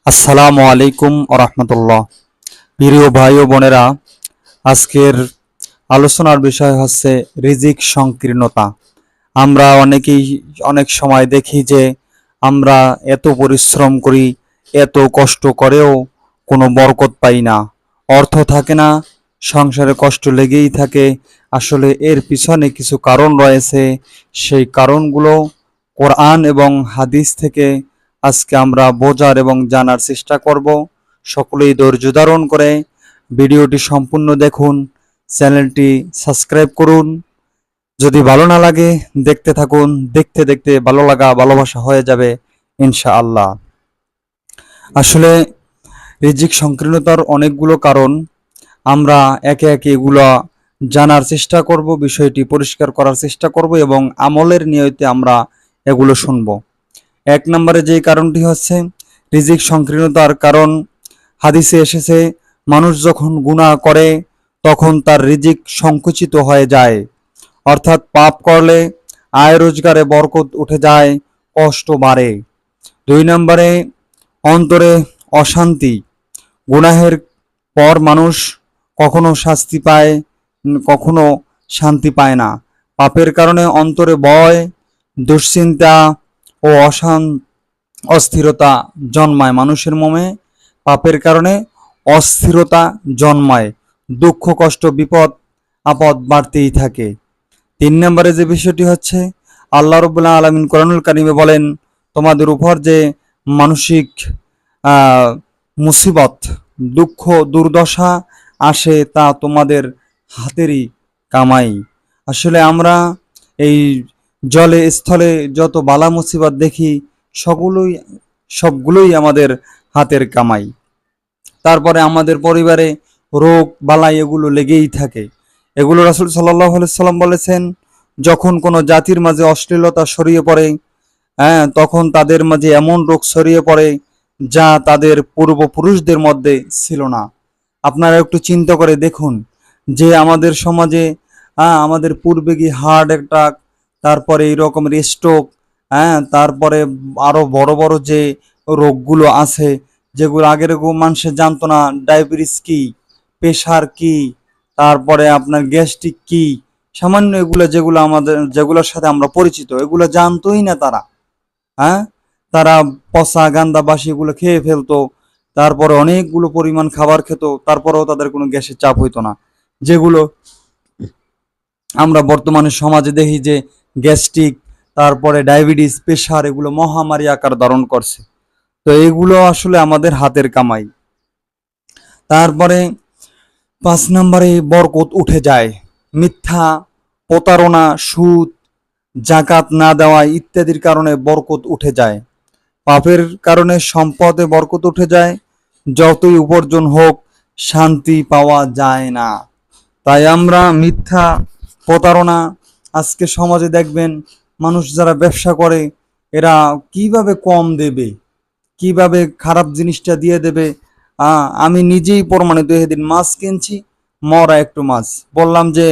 আসসালামু আলাইকুম রহমতুল্লাহ। প্রিয় ভাই ও বোনেরা, আজকের আলোচনার বিষয় হচ্ছে রিজিক সংকীর্ণতা। আমরা অনেকেই অনেক সময় দেখি যে আমরা এত পরিশ্রম করি, এত কষ্ট করেও কোনো বরকত পাই না, অর্থ থাকে না, সংসারে কষ্ট লেগেই থাকে। আসলে এর পিছনে কিছু কারণ রয়েছে। সেই কারণগুলো কোরআন এবং হাদিস থেকে আজকে আমরা বোঝার এবং জানার চেষ্টা করব। সকলেই ধৈর্য ধারণ করে ভিডিওটি সম্পূর্ণ দেখুন, চ্যানেলটি সাবস্ক্রাইব করুন। যদি ভালো না লাগে দেখতে থাকুন, দেখতে দেখতে ভালো লাগা ভালোবাসা হয়ে যাবে ইনশাআল্লাহ। আসলে রিজিক সংকীর্ণতার অনেকগুলো কারণ, আমরা একে একে এগুলো জানার চেষ্টা করব, বিষয়টি পরিষ্কার করার চেষ্টা করব এবং আমলের নিয়তে আমরা এগুলো শুনব। এক নম্বরে যে কারণটি হচ্ছে রিজিক সংকীর্ণতার কারণ, হাদিসে এসেছে মানুষ যখন গুনাহ করে তখন তার রিজিক সংকুচিত হয়ে যায়। অর্থাৎ পাপ করলে আয় রোজগারে বরকত উঠে যায়, কষ্ট বাড়ে। দুই নম্বরে অন্তরে অশান্তি। গুনাহের পর মানুষ কখনো শাস্তি পায়, কখনো শান্তি পায় না। পাপের কারণে অন্তরে ভয়, দুশ্চিন্তা ও অস্থিরতা জন্মায়। মানুষের মনে পাপের কারণে অস্থিরতা জন্মায়, দুঃখ কষ্ট বিপদ আপদ বাড়তেই থাকে। তিন নম্বরে যে বিষয়টি হচ্ছে, আল্লাহ রাব্বুল আলামিন কোরআনুল কারিমে বলেন, তোমাদের উপর যে মানসিক মুসিবত, দুঃখ দুর্দশা আসে তা তোমাদের হাতেরই কামাই। আসলে আমরা এই জলে স্থলে যত বালা মুসিবত দেখি সবগুলোই আমাদের হাতের কামাই। তারপরে আমাদের পরিবারে রোগ বালাই এগুলো লেগেই থাকে। এগুলো রাসূল সাল্লাল্লাহু আলাইহি সাল্লাম বলেছেন, যখন কোনো জাতির মাঝে অশ্লীলতা ছড়িয়ে পড়ে, তখন তাদের মাঝে এমন রোগ ছড়িয়ে পড়ে যা তাদের পূর্বপুরুষদের মধ্যে ছিল না। আপনারা একটু চিন্তা করে দেখুন যে আমাদের সমাজে আমাদের পূর্বে কি হার্ট অ্যাটাক, তারপরে এই রকমের স্ট্রোক, তারপরে আরো বড় বড় যে রোগগুলো আছে যেগুলো আগের মানুষে জানতো না, ডায়াবেটিস কি, প্রেশার কি, তারপরে আপনার গ্যাস্ট্রিক কি, সামান্য এগুলো যেগুলোর সাথে আমরা পরিচিত, এগুলো জানতোই না তারা। হ্যাঁ, তারা পচা গান্দা বাসি এগুলো খেয়ে ফেলতো, তারপরে অনেকগুলো পরিমাণ খাবার খেত, তারপরেও তাদের কোনো গ্যাসের চাপ হইতো না। যেগুলো আমরা বর্তমানে সমাজে দেখি যে গ্যাস্ট্রিক, তারপরে ডায়াবেটিস, প্রেশার এগুলো মহামারী আকার ধারণ করছে। তো এগুলো আসলে আমাদের হাতের কামাই। তারপরে 5 নম্বরে বরকত উঠে যায়। মিথ্যা, প্রতারণা, সুদ, জাকাত না দেওয়া ইত্যাদির কারণে বরকত উঠে যায়। পাপের কারণে সম্পদে বরকত উঠে যায়, যতই উপার্জন হোক শান্তি পাওয়া যায় না। তাই আমরা মিথ্যা, প্রতারণা, আজকে সমাজে দেখবেন মানুষ যারা ব্যবসা করে এরা কিভাবে কম দেবে, কিভাবে খারাপ জিনিসটা দিয়ে দেবে। আমি নিজেই প্রমাণিত। সেদিন মাছ কিনছি, মরা একটু মাছ, বললাম যে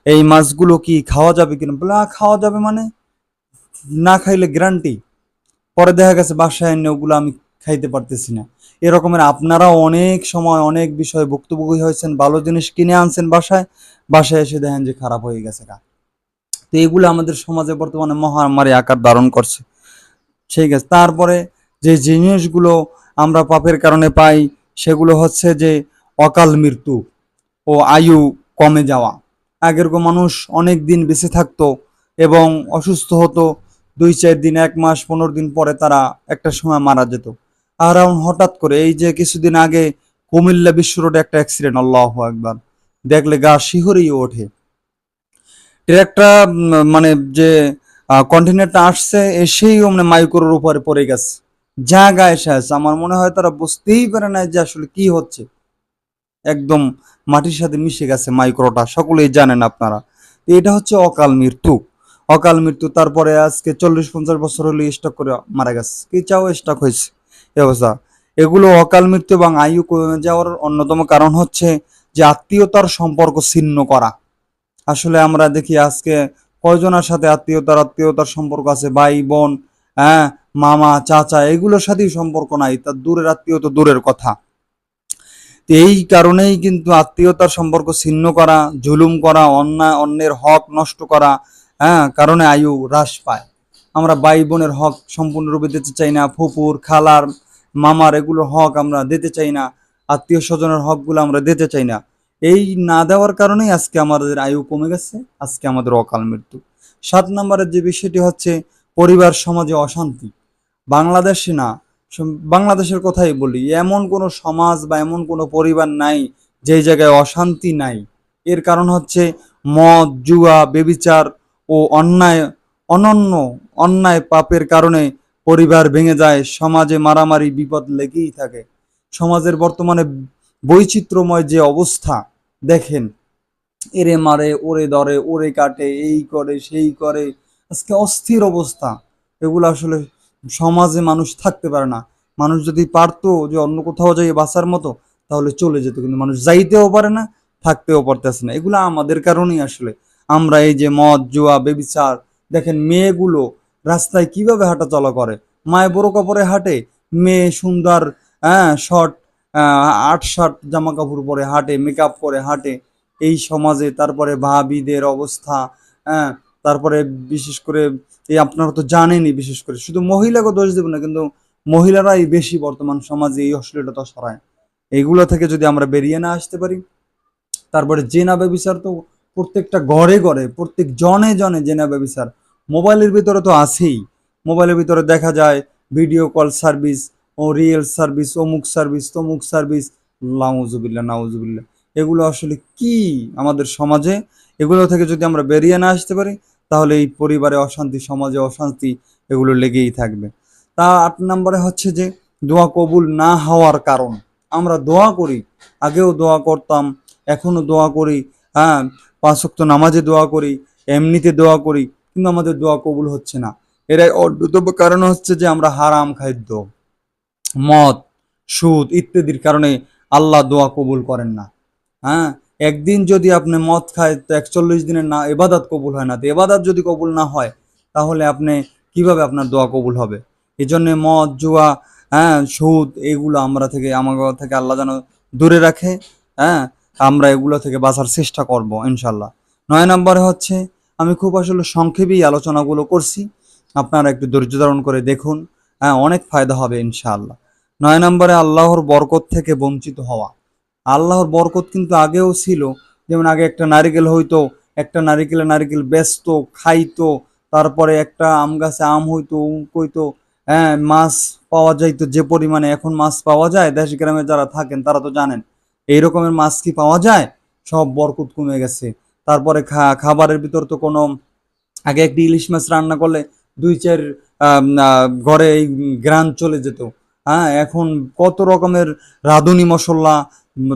এই মাছগুলো কি খাওয়া যাবে কিনা, বলে খাওয়া যাবে মানে, না খাইলে গ্যারান্টি। পরে দেখা গেছে বাসায় এনে ওগুলো আমি খাইতে পারতেছি না। এরকমের আপনারাও অনেক সময় অনেক বিষয়ে ভুক্তভোগী হয়েছেন, ভালো জিনিস কিনে আনছেন বাসায়, বাসায় এসে দেখেন যে খারাপ হয়ে গেছে। তো এগুলো আমাদের সমাজে বর্তমানে মহামারী আকার ধারণ করছে। ঠিক আছে। তারপরে যে জিনিসগুলো আমরা পাপের কারণে পাই সেগুলো হচ্ছে যে অকাল মৃত্যু ও আয়ু কমে যাওয়া। আগের মানুষ অনেক দিন বেঁচে থাকতো এবং অসুস্থ হতো 2-4 দিন, 1 মাস, 15 দিন পরে তারা একটা সময় মারা যেত। আর এখন হঠাৎ করে এই যে কিছুদিন আগে কুমিল্লা বিশ্ব রোডে একটা অ্যাক্সিডেন্ট, আল্লাহু আকবার, দেখলে গা শিহরিয়ে ওঠে। ট্রাকটা মানে যে কন্টেনারটা আসছে এসেই মানে মাইক্রোর উপরে পড়ে গেছে, জায়গায় শেষ। আমার মনে হয় তারা বুঝতেই পারে না যে আসলে কি হচ্ছে, একদম মাটির সাথে মিশে গেছে মাইক্রোটা, সকলেই জানেন আপনারা। এটা হচ্ছে অকাল মৃত্যু। অকাল মৃত্যু। তারপরে আজকে 40-50 বছর হলে স্ট্রোক করে মারা গেছে, কি চাও স্ট্রোক হয়েছে, এ অবস্থা। এগুলো অকাল মৃত্যু এবং আয়ু কমে যাওয়ার অন্যতম কারণ হচ্ছে যে আত্মীয়তার সম্পর্ক ছিন্ন করা। আসলে আমরা দেখি আজকে কয়জনের সাথে আত্মীয়তার সম্পর্ক আছে, ভাই বোন, হ্যাঁ, মামা চাচা এগুলোর সাথেই সম্পর্ক নাই, তার দূরের আত্মীয় তো দূরের কথা। তো এই কারণেই কিন্তু আত্মীয়তার সম্পর্ক ছিন্ন করা, জুলুম করা, অন্যের হক নষ্ট করা, হ্যাঁ, কারণে আয়ু হ্রাস পায়। আমরা ভাই বোনের হক সম্পূর্ণরূপে দিতে চাই না, ফুপুর খালার মামার এগুলোর হক আমরা দিতে চাই না, আত্মীয় স্বজনের হকগুলো আমরা দিতে চাই না। এই না দেওয়ার কারণেই আজকে আমাদের আয়ু কমে গেছে, আজকে আমাদের অকাল মৃত্যু। 7 নম্বরের যে বিষয়টি হচ্ছে পরিবার সমাজে অশান্তি। বাংলাদেশে না, বাংলাদেশের কথাই বলি, এমন কোনো সমাজ বা এমন কোনো পরিবার নাই যেই জায়গায় অশান্তি নাই। এর কারণ হচ্ছে মদ, জুয়া, বেবিচার ও অনন্য অন্যায় পাপের কারণে পরিবার ভেঙে যায়, সমাজে মারামারি বিপদ লেগেই থাকে। সমাজের বর্তমানে বৈচিত্র্যময় যে অবস্থা দেখেন, এরে মারে, ওরে ধরে, ওরে কাটে, এই করে সেই করে, আজকে অস্থির অবস্থা। এগুলো আসলে সমাজে মানুষ থাকতে পারে না। মানুষ যদি পারতো যে অন্য কোথাও যাই বাঁচার মতো, তাহলে চলে যেত, কিন্তু মানুষ যাইতেও পারে না, থাকতেও পারতেছে না। এগুলো আমাদের কারণেই আসলে। আমরা এই যে মদ, জুয়া, বেবিচার, দেখেন মেয়েগুলো রাস্তায় কিভাবে হাঁটা চলা করে, মায়ে বড় কাপড়ে হাঁটে, মেয়ে সুন্দর, হ্যাঁ, শর্ট, আট শার্ট জামা কাপড় পরে হাঁটে, মেকআপ করে হাঁটে এই সমাজে। তারপরে ভাবিদের অবস্থা, হ্যাঁ, তারপরে বিশেষ করে এই আপনারা তো জানেনই, বিশেষ করে শুধু মহিলাকে দোষ দেব না, কিন্তু মহিলারাই বেশি বর্তমান সমাজে এই অশ্লীলতা ছড়ায়। এইগুলো থেকে যদি আমরা বেরিয়ে না আসতে পারি, তারপরে জেনা ব্যভিচার তো প্রত্যেকটা ঘরে ঘরে, প্রত্যেক জনে জনে জেনা ব্যভিচার মোবাইলের ভিতরে তো আছেই। মোবাইলের ভিতরে দেখা যায় ভিডিও কল সার্ভিস, ও রিয়েল সার্ভিস, অমুক সার্ভিস, তমুক সার্ভিস, নাউজুবিল্লাহ নাউজুবিল্লাহ। এগুলো আসলে কি আমাদের সমাজে? এগুলো থেকে যদি আমরা বেরিয়ে না আসতে পারি, তাহলে এই পরিবারে অশান্তি, সমাজে অশান্তি, এগুলো লেগেই থাকবে। তা 8 নম্বরে হচ্ছে যে দোয়া কবুল না হওয়ার কারণ। আমরা দোয়া করি, আগেও দোয়া করতাম, এখনো দোয়া করি, হ্যাঁ, 5 ওয়াক্ত নামাজে দোয়া করি, এমনিতে দোয়া করি, কিন্তু আমাদের দোয়া কবুল হচ্ছে না। এর অন্যতম কারণ হচ্ছে যে আমরা হারাম খাদ্য, মদ, সুদ ইত্যাদির কারণে আল্লাহ দোয়া কবুল করেন না। হ্যাঁ, একদিন যদি আপনি মদ খায় তো 41 দিনের না এবাদত কবুল হয় না। তো এবাদত যদি কবুল না হয়, তাহলে আপনি কিভাবে আপনার দোয়া কবুল হবে? এই জন্যে মদ, জুয়া, হ্যাঁ, সুদ এগুলো আমার থেকে আল্লাহ যেন দূরে রাখে। হ্যাঁ, আমরা এগুলো থেকে বাঁচার চেষ্টা করব ইনশাল্লাহ। 9 নম্বরে হচ্ছে, আমি খুব আসলে সংক্ষেপেই আলোচনাগুলো করছি, আপনারা একটু ধৈর্য ধারণ করে দেখুন, হ্যাঁ, অনেক ফায়দা হবে ইনশাআল্লাহ। 9 নম্বরে আল্লাহর বরকত থেকে বঞ্চিত হওয়া। আল্লাহর বরকত কিন্তু আগেও ছিল। যেমন আগে একটা নারিকেল হইতো, একটা নারিকেল বেচতো, খাইতো, তারপরে একটা আম গাছে আম হইতো, হইতো, হ্যাঁ, মাছ পাওয়া যাইতো যে পরিমাণে এখন মাছ পাওয়া যায়, দেশ গ্রামে যারা থাকেন তারা তো জানেন এই রকমের মাছ কি পাওয়া যায়? সব বরকত কমে গেছে। তারপরে খাবারের ভিতর তো কোনো, আগে একটি ইলিশ মাছ রান্না করলে 2-4 ঘরে এই গ্রান চলে যেত। হ্যাঁ, এখন কত রকমের রাঁধুনি মশলা,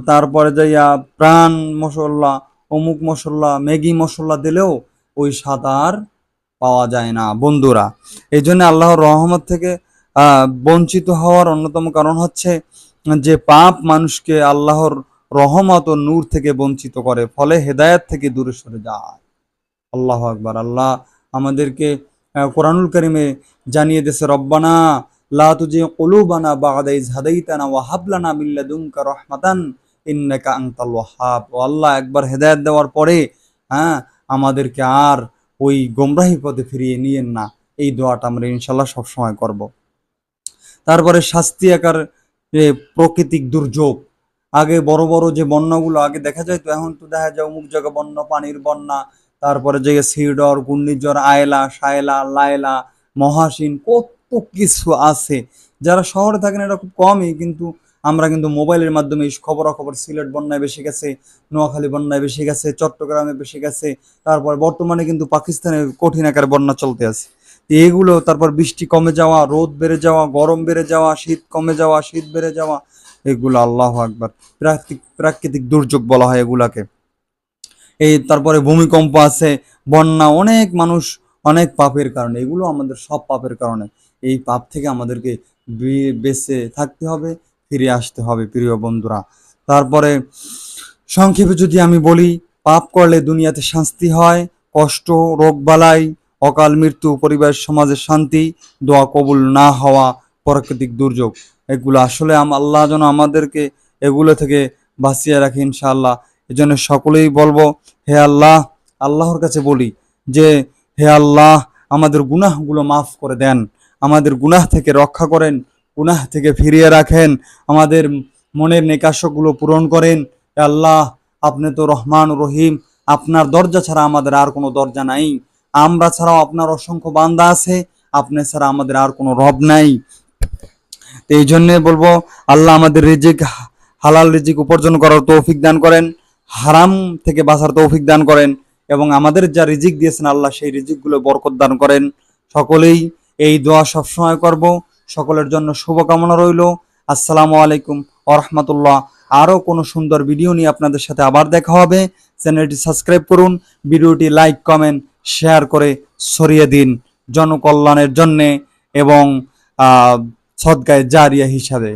তারপরে যাইয়া প্রাণ মশলা, অমুক মশলা, ম্যাগি মশলা দিলেও ওই স্বাদ আর পাওয়া যায় না বন্ধুরা। এই জন্য আল্লাহর রহমত থেকে বঞ্চিত হওয়ার অন্যতম কারণ হচ্ছে যে পাপ মানুষকে আল্লাহর রহমত ও নূর থেকে বঞ্চিত করে, ফলে হেদায়েত থেকে দূরে সরে যায়। আল্লাহ আকবার। আল্লাহ আমাদেরকে কোরআনুল কারিমে জানিয়ে দিয়েছে, রব্বানা লা তুজি কুলুবানা বা'দা ইয হাদাইতানা ওয়া হাব লানা মিন লাদুনকা রাহমাতান ইন্নাকা আনতাল ওয়াহ্হাব। ও আল্লাহ, একবার হেদায়েত দেওয়ার পরে, হ্যাঁ, আমাদেরকে আর ওই গোমরাহি পথে ফিরিয়ে নিয়েন না। এই দোয়াটা আমরা ইনশাল্লাহ সবসময় করব। তারপরে শাস্তি আকার প্রাকৃতিক দুর্যোগ। আগে বড় বড় যে বন্যাগুলো আগে দেখা যায়, তো এখন তো দেখা যায় অমুক জায়গা বন্যা, পানির বন্যা, তারপরে যে সিডর, ঘূর্ণিঝড় আয়লা, সায়লা, লায়লা, মহাসিন, কত কিছু আছে। যারা শহরে থাকেন এটা খুব কমই, কিন্তু আমরা কিন্তু মোবাইলের মাধ্যমে এই খবরাখবর, সিলেট বন্যায় বেশি গেছে, নোয়াখালী বন্যায় বেশি গেছে, চট্টগ্রামে বেশি গেছে, তারপর বর্তমানে কিন্তু পাকিস্তানে কঠিন আকারে বন্যা চলতে আছে। এগুলো, তারপর বৃষ্টি কমে যাওয়া, রোদ বেড়ে যাওয়া, গরম বেড়ে যাওয়া, শীত কমে যাওয়া, শীত বেড়ে যাওয়া, এগুলো আল্লাহু আকবার প্রাকৃতিক দুর্যোগ বলা হয় এগুলাকে। এই তারপরে ভূমিকম্প আছে, বন্যা, অনেক মানুষ অনেক পাপের কারণে, এগুলো আমাদের সব পাপের কারণে। এই পাপ থেকে আমাদেরকে বেঁচে থাকতে হবে, ফিরে আসতে হবে প্রিয় বন্ধুরা। তারপরে সংক্ষেপে যদি আমি বলি, পাপ করলে দুনিয়াতে শাস্তি হয়, কষ্ট, রোগ বালাই, অকাল মৃত্যু, পরিবার সমাজের শান্তি, দোয়া কবুল না হওয়া, প্রাকৃতিক দুর্যোগ, এগুলো আসলে আল্লাহ যেন আমাদেরকে এগুলো থেকে বাঁচিয়ে রাখে ইনশাআল্লাহ। এই জন্য সকলেই বলবো, হে আল্লাহ, আল্লাহর কাছে বলি যে হে আল্লাহ, আমাদের গুনাহগুলো মাফ করে দেন, আমাদের গুনাহ থেকে রক্ষা করেন, গুনাহ থেকে ফিরিয়ে রাখেন, আমাদের মনের নেকাশগুলো পূরণ করেন। হে আল্লাহ, আপনি তো রহমান রহিম, আপনার দরজা ছাড়া আমাদের আর কোনো দরজা নাই, আমরা ছাড়াও আপনার অসংখ্য বান্দা আছে, আপনি ছাড়া আমাদের আর কোনো রব নাই। তো এই জন্যে বলবো, আল্লাহ আমাদের রিজিক, হালাল রিজিক উপার্জন করার তৌফিক দান করেন, হারাম থেকে বাঁচার তৌফিক দান করেন, এবং আমাদের যা রিজিক দিয়েছেন আল্লাহ সেই রিজিকগুলো বরকত দান করেন। সকলেই এই দোয়া সবসময় করব। সকলের জন্য শুভকামনা রইল। আসসালামু আলাইকুম ওয়া রাহমাতুল্লাহ। আরও কোনো সুন্দর ভিডিও নিয়ে আপনাদের সাথে আবার দেখা হবে। চ্যানেলটি সাবস্ক্রাইব করুন, ভিডিওটি লাইক কমেন্ট শেয়ার করে ছড়িয়ে দিন জনকল্যাণের জন্যে এবং সদকায়ে জারিয়া হিসাবে।